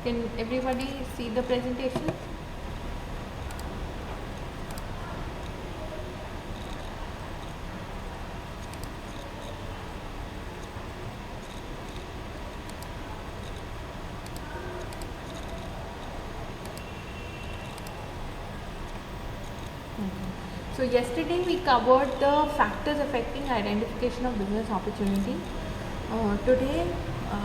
Can everybody see the presentation? So yesterday we covered the factors affecting identification of business opportunity. Today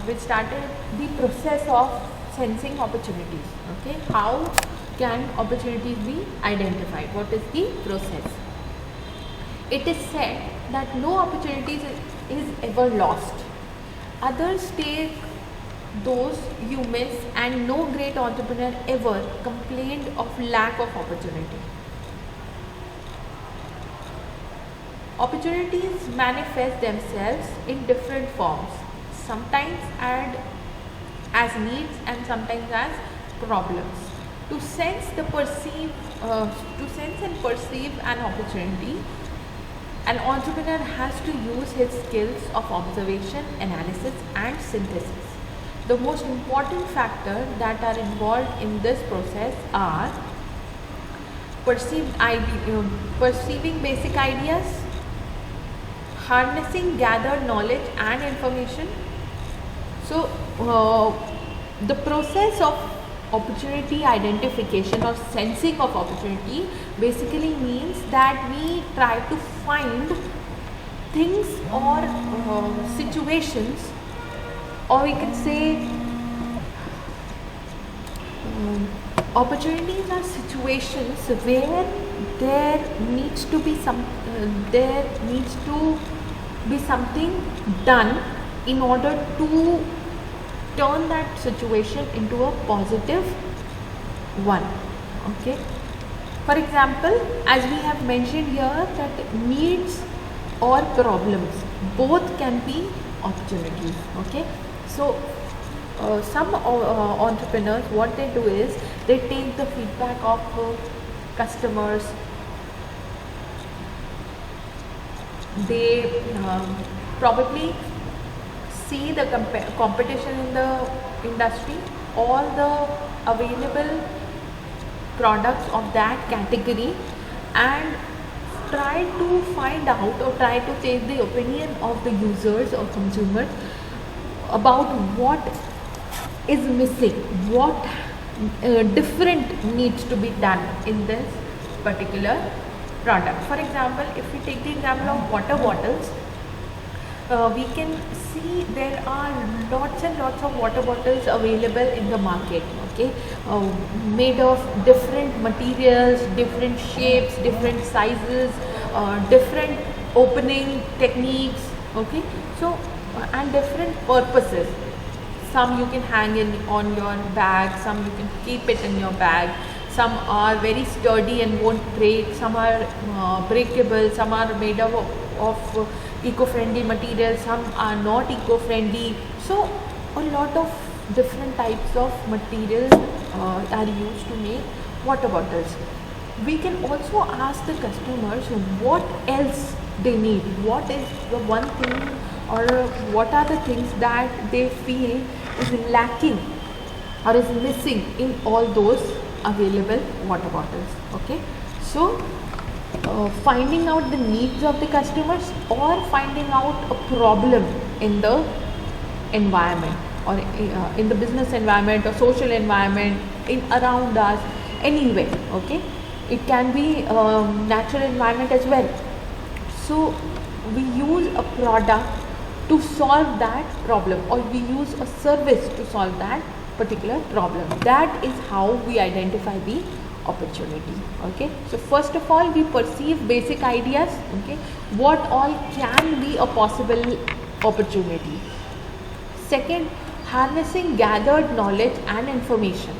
we started the process of sensing opportunities. Okay, how can opportunities be identified? What is the process? It is said that no opportunities is ever lost. Others take those you miss, and no great entrepreneur ever complained of lack of opportunity. Opportunities manifest themselves in different forms, sometimes as needs and sometimes as problems. To sense and perceive an opportunity, an entrepreneur has to use his skills of observation, analysis, and synthesis. The most important factors that are involved in this process are perceiving basic ideas, harnessing gathered knowledge and information. So, the process of opportunity identification or sensing of opportunity basically means that we try to find things or situations, or we can say opportunities are situations where there needs to be something done in order to turn that situation into a positive one. Okay, for example, as we have mentioned here, that needs or problems both can be opportunities. Okay, so some entrepreneurs, what they do is they take the feedback of customers. They probably see the competition in the industry, all the available products of that category, and try to find out or try to take the opinion of the users or consumers about what is missing, what different needs to be done in this particular product. For example, if we take the example of water bottles, we can see there are lots and lots of water bottles available in the market. Okay, made of different materials, different shapes, different sizes, different opening techniques. Okay, so and different purposes. Some you can hang in on your bag, some you can keep it in your bag. Some are very sturdy and won't break, some are breakable, some are made of eco-friendly materials, some are not eco-friendly. So a lot of different types of materials are used to make water bottles. We can also ask the customers what else they need, what is the one thing or what are the things that they feel is lacking or is missing in all those available water bottles. Okay, so finding out the needs of the customers or finding out a problem in the environment or in the business environment or social environment in around us anyway. Okay, it can be natural environment as well. So we use a product to solve that problem, or we use a service to solve that particular problem. That is how we identify the opportunity. Okay, so first of all, we perceive basic ideas. Okay, what all can be a possible opportunity. Second, harnessing gathered knowledge and information.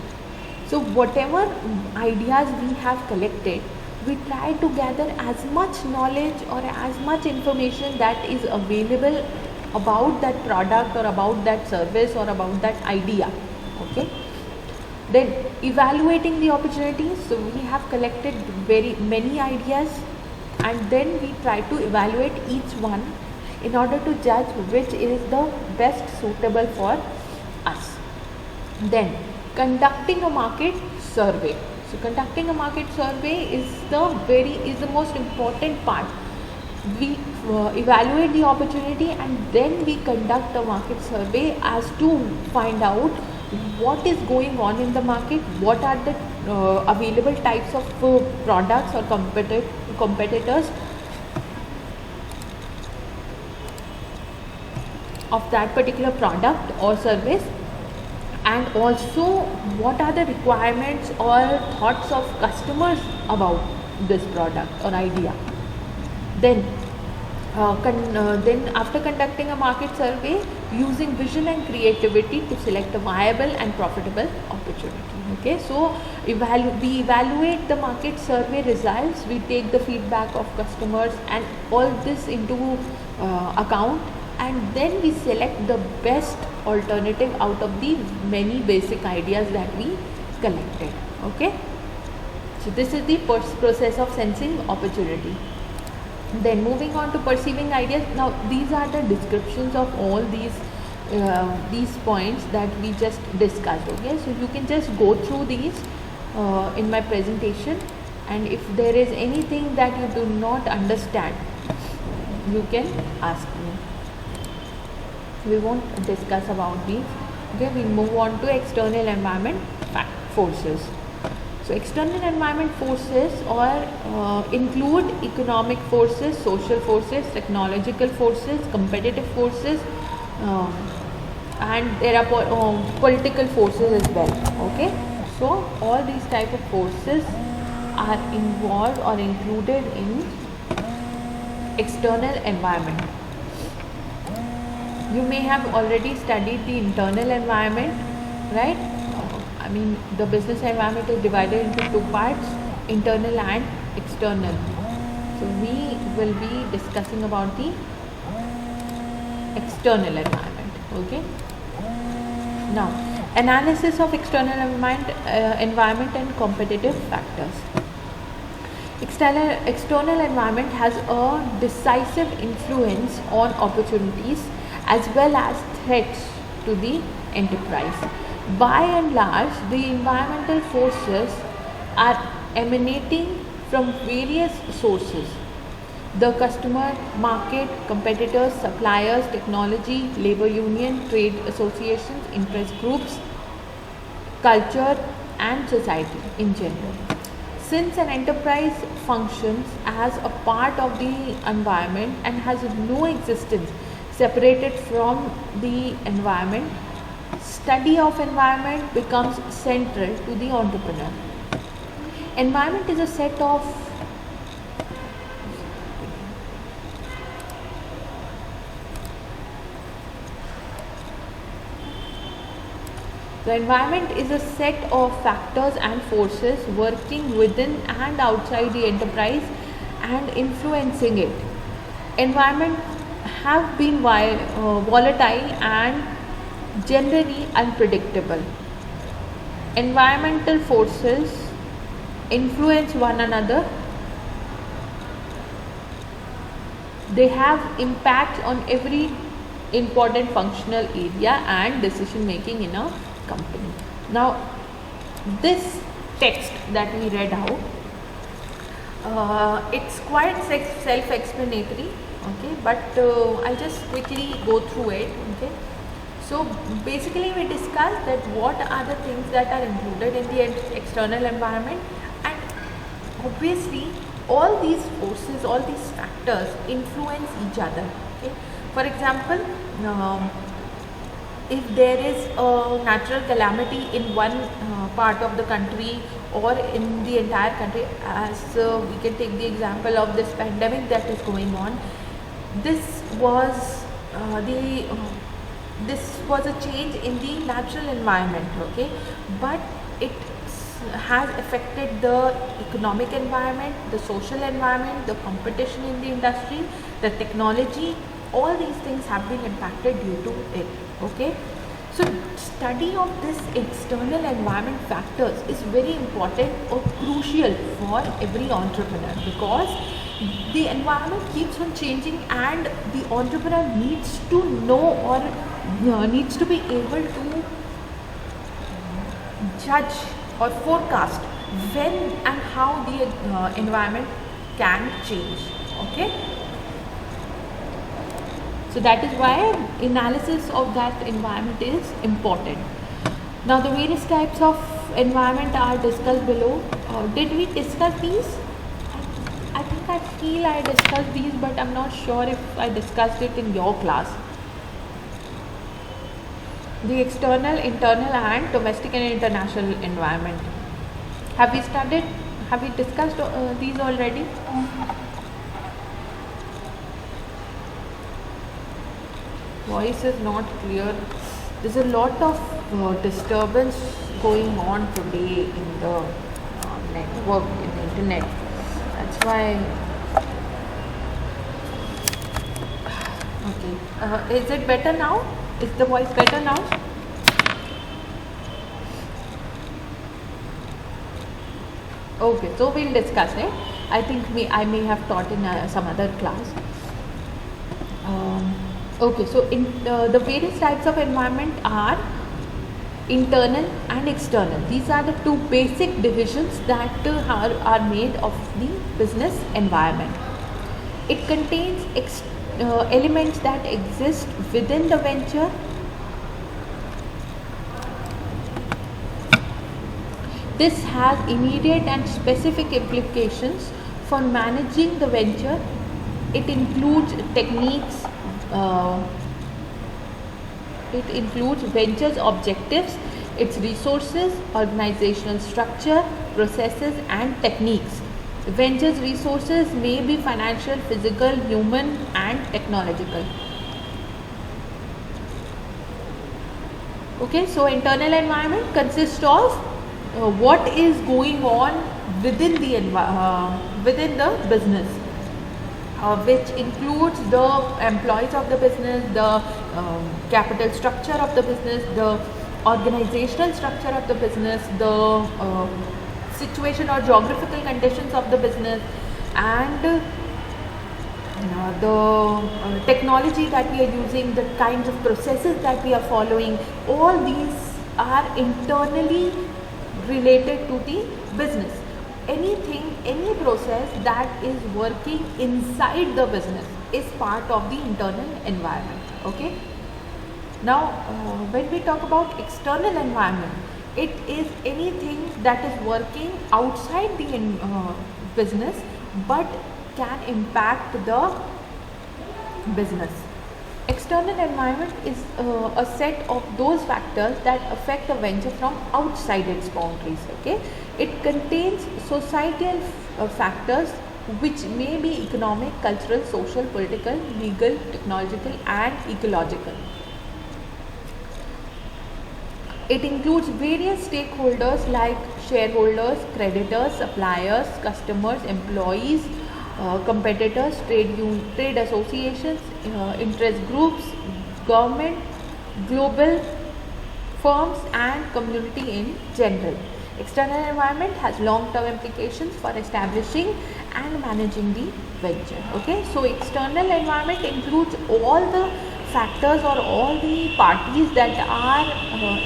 So whatever ideas we have collected, we try to gather as much knowledge or as much information that is available about that product or about that service or about that idea. Okay, then evaluating the opportunities. So we have collected very many ideas, and then we try to evaluate each one in order to judge which is the best suitable for us. Then conducting a market survey. So conducting a market survey is the most important part. We evaluate the opportunity and then we conduct a market survey as to find out what is going on in the market, what are the available types of products or competitors of that particular product or service, and also what are the requirements or thoughts of customers about this product or idea. Then after conducting a market survey, using vision and creativity to select a viable and profitable opportunity. Okay, so we evaluate the market survey results, we take the feedback of customers and all this into account, and then we select the best alternative out of the many basic ideas that we collected. Okay, so this is the process of sensing opportunity. Then moving on to perceiving ideas. Now these are the descriptions of all these points that we just discussed. Okay, so you can just go through these in my presentation, and if there is anything that you do not understand, you can ask me. We won't discuss about these. Okay, we move on to external environment forces. So external environment forces include economic forces, social forces, technological forces, competitive forces, and there are political forces as well. Okay, so all these type of forces are involved or included in external environment. You may have already studied the internal environment, right? I mean, the business environment is divided into two parts, internal and external. So we will be discussing about the external environment. Okay. Now, analysis of external environment and competitive factors. External environment has a decisive influence on opportunities as well as threats to the enterprise. By and large, the environmental forces are emanating from various sources: the customer, market, competitors, suppliers, technology, labor union, trade associations, interest groups, culture, and society in general. Since an enterprise functions as a part of the environment and has no existence separated from the environment, study of environment becomes central to the entrepreneur. Environment is a set of The environment is a set of factors and forces working within and outside the enterprise and influencing it. Environment have been volatile and generally unpredictable. Environmental forces influence one another. They have impact on every important functional area and decision making in a company. Now, this text that we read out, it's quite self-explanatory, okay, but I'll just quickly go through it. Okay, so basically we discussed that what are the things that are included in the external environment, and obviously all these forces, all these factors influence each other. Okay, for example, if there is a natural calamity in one part of the country or in the entire country, as we can take the example of this pandemic that is going on, this was a change in the natural environment, okay, but it has affected the economic environment, the social environment, the competition in the industry, the technology. All these things have been impacted due to it. Okay, so study of this external environment factors is very important or crucial for every entrepreneur, because the environment keeps on changing and the entrepreneur needs to know or needs to be able to judge or forecast when and how the environment can change. Okay, so that is why analysis of that environment is important. Now the various types of environment are discussed below. Did we discuss these? I think I feel I discussed these, but I'm not sure if I discussed it in your class. The external, internal and domestic and international environment. Have we studied, have we discussed these already? Voice is not clear. There's a lot of disturbance going on today in the network, in the internet. That's why. Okay. Is it better now? Is the voice better now? Okay, so we'll discuss it. I think I may have taught in some other class. Okay, so the various types of environment are internal and external. These are the two basic divisions that are made of the business environment. It contains elements that exist within the venture. This has immediate and specific implications for managing the venture. It includes techniques, it includes venture's objectives, its resources, organizational structure, processes and techniques. Venture's resources may be financial, physical, human and technological. Okay, so internal environment consists of what is going on within the business, which includes the employees of the business, the capital structure of the business, the organizational structure of the business, the situation or geographical conditions of the business, and the technology that we are using, the kinds of processes that we are following. All these are internally related to the business. Anything, any process that is working inside the business is part of the internal environment. Okay. Now, when we talk about external environment, it is anything that is working outside the business but can impact the business. External environment is a set of those factors that affect a venture from outside its boundaries. Okay, it contains societal factors which may be economic, cultural, social, political, legal, technological and ecological. It includes various stakeholders like shareholders, creditors, suppliers, customers, employees, competitors, trade associations, interest groups, government, global firms and community in general. External environment has long-term implications for establishing and managing the venture. Okay, so external environment includes all the factors or all the parties that are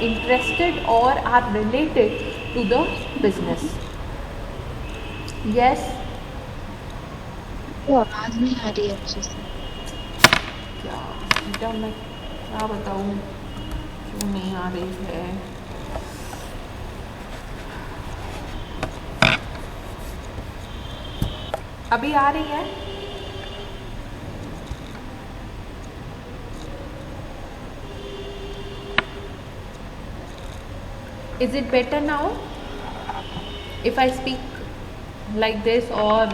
interested or are related to the business. Yes. वो आवाज नहीं आ रही है अच्छे से। क्या बेटा मैं क्या बताऊँ क्यों नहीं आ रही है। अभी आ रही है? Is it better now if I speak like this, or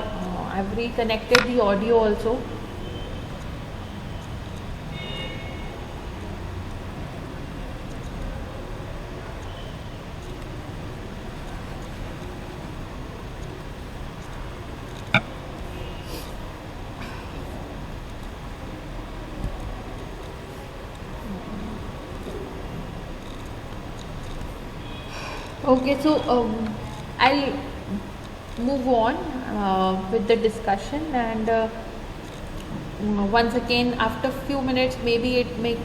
I've reconnected the audio also? Okay, so I'll move on with the discussion, and once again after few minutes maybe it may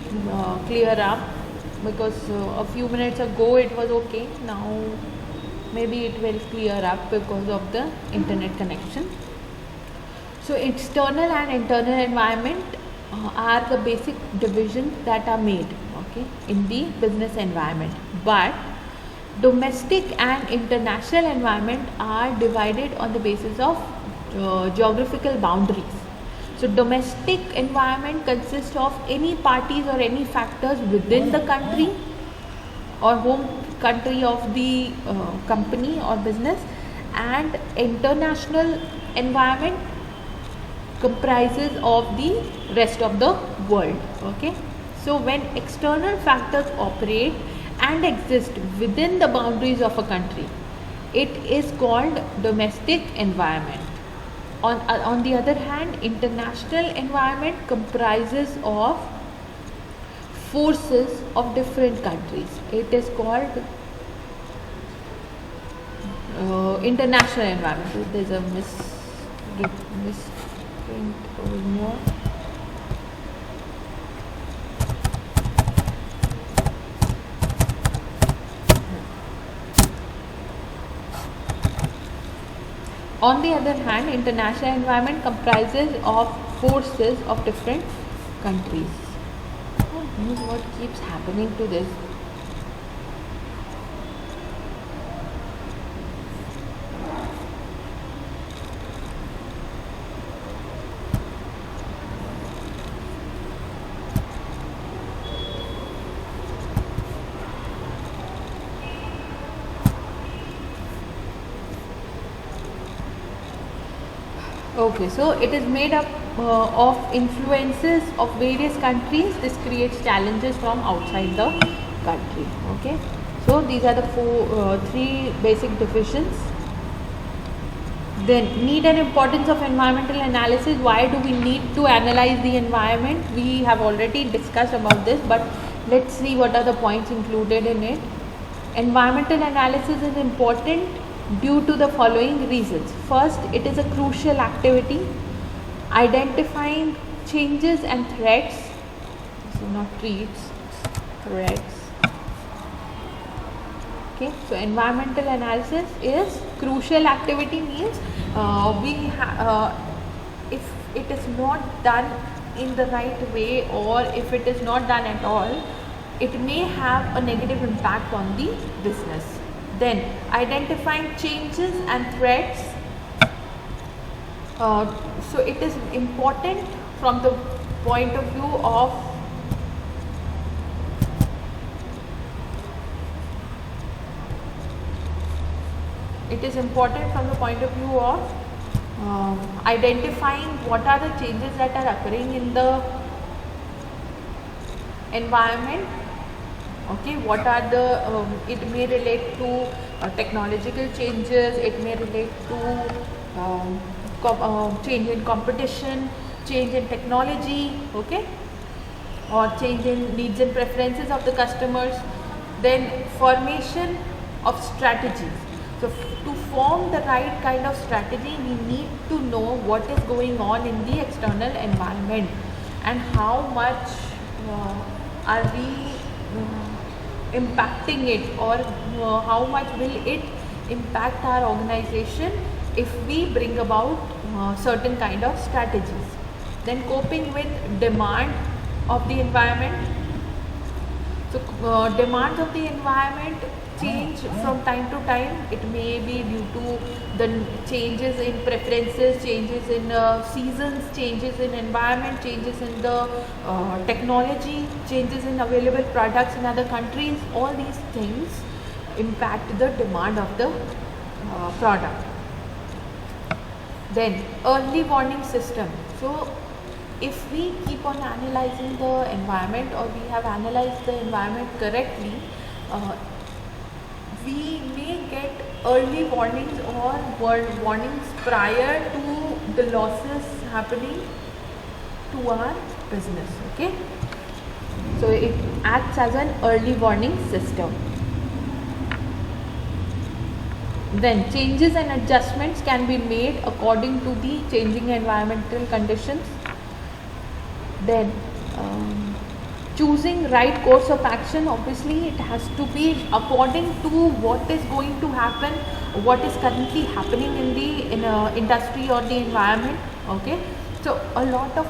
clear up. because a few minutes ago it was okay. Now maybe it will clear up because of the internet connection. So external and internal environment are the basic divisions that are made, okay, in the business environment. But domestic and international environment are divided on the basis of geographical boundaries. So domestic environment consists of any parties or any factors within the country or home country of the company or business, and international environment comprises of the rest of the world. Okay, so when external factors operate and exist within the boundaries of a country, it is called domestic environment. On the other hand, international environment comprises of forces of different countries. It is called international environment. There's a misprint over here. On the other hand, international environment comprises of forces of different countries. What keeps happening to this? Okay, so it is made up of influences of various countries. This creates challenges from outside the country. Okay, so these are the three basic divisions. Then, need and importance of environmental analysis. Why do we need to analyze the environment? We have already discussed about this, but let's see what are the points included in it. Environmental analysis is important due to the following reasons. First, it is a crucial activity. Identifying changes and threats, so not treats, threats. Okay, so environmental analysis is crucial activity, means if it is not done in the right way, or if it is not done at all, it may have a negative impact on the business. Then, identifying changes and threats. So it is important from the point of view of identifying what are the changes that are occurring in the environment. Okay, what are the it may relate to technological changes, it may relate to change in competition, change in technology, okay, or change in needs and preferences of the customers. Then formation of strategies. So to form the right kind of strategy, we need to know what is going on in the external environment and how much are we impacting it, or how much will it impact our organization if we bring about certain kind of strategies. Then coping with demand of the environment. So demands of the environment change from time to time. It may be due to the changes in preferences, changes in seasons, changes in environment, changes in the technology, changes in available products in other countries. All these things impact the demand of the product. Then early warning system. So if we keep on analyzing the environment, or we have analyzed the environment correctly, we may get early warnings or warnings prior to the losses happening to our business. Okay, so it acts as an early warning system. Then changes and adjustments can be made according to the changing environmental conditions. Then choosing right course of action, obviously it has to be according to what is going to happen, what is currently happening in the industry or the environment. Okay, so a lot of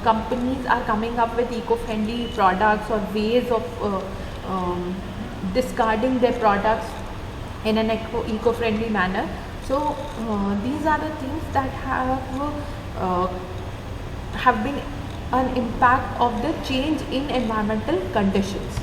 companies are coming up with eco-friendly products or ways of discarding their products in an eco-friendly manner. So these are the things that uh, have been an impact of the change in environmental conditions.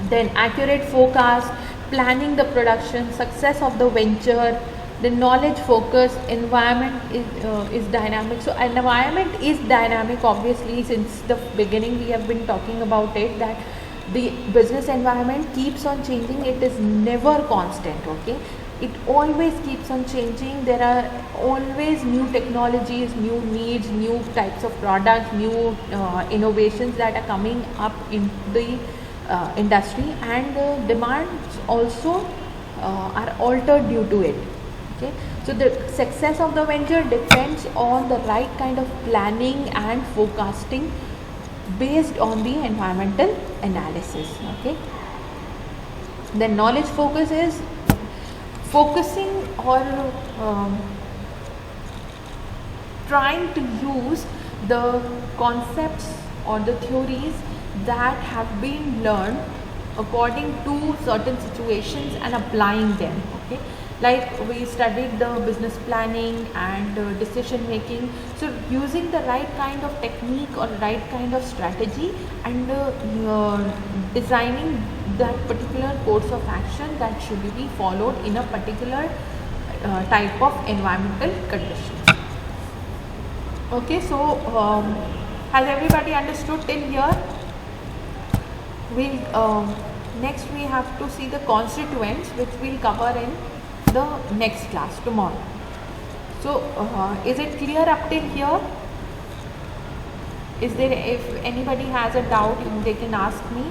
Then accurate forecast, planning the production, success of the venture, the knowledge focus, environment is dynamic. So environment is dynamic, obviously. Since the beginning we have been talking about it, that the business environment keeps on changing, it is never constant. Okay, it always keeps on changing. There are always new technologies, new needs, new types of products, new innovations that are coming up in the industry, and demands also are altered due to it. Okay, so the success of the venture depends on the right kind of planning and forecasting based on the environmental analysis. Okay, the knowledge focus is focusing or trying to use the concepts or the theories that have been learned according to certain situations and applying them. Okay, like we studied the business planning and decision making, so using the right kind of technique or right kind of strategy, and designing that particular course of action that should be followed in a particular type of environmental conditions. Okay, so has everybody understood till here? We'll next we have to see the constituents, which we'll cover in the next class tomorrow. So is it clear up till here? Is there, if anybody has a doubt, they can ask me.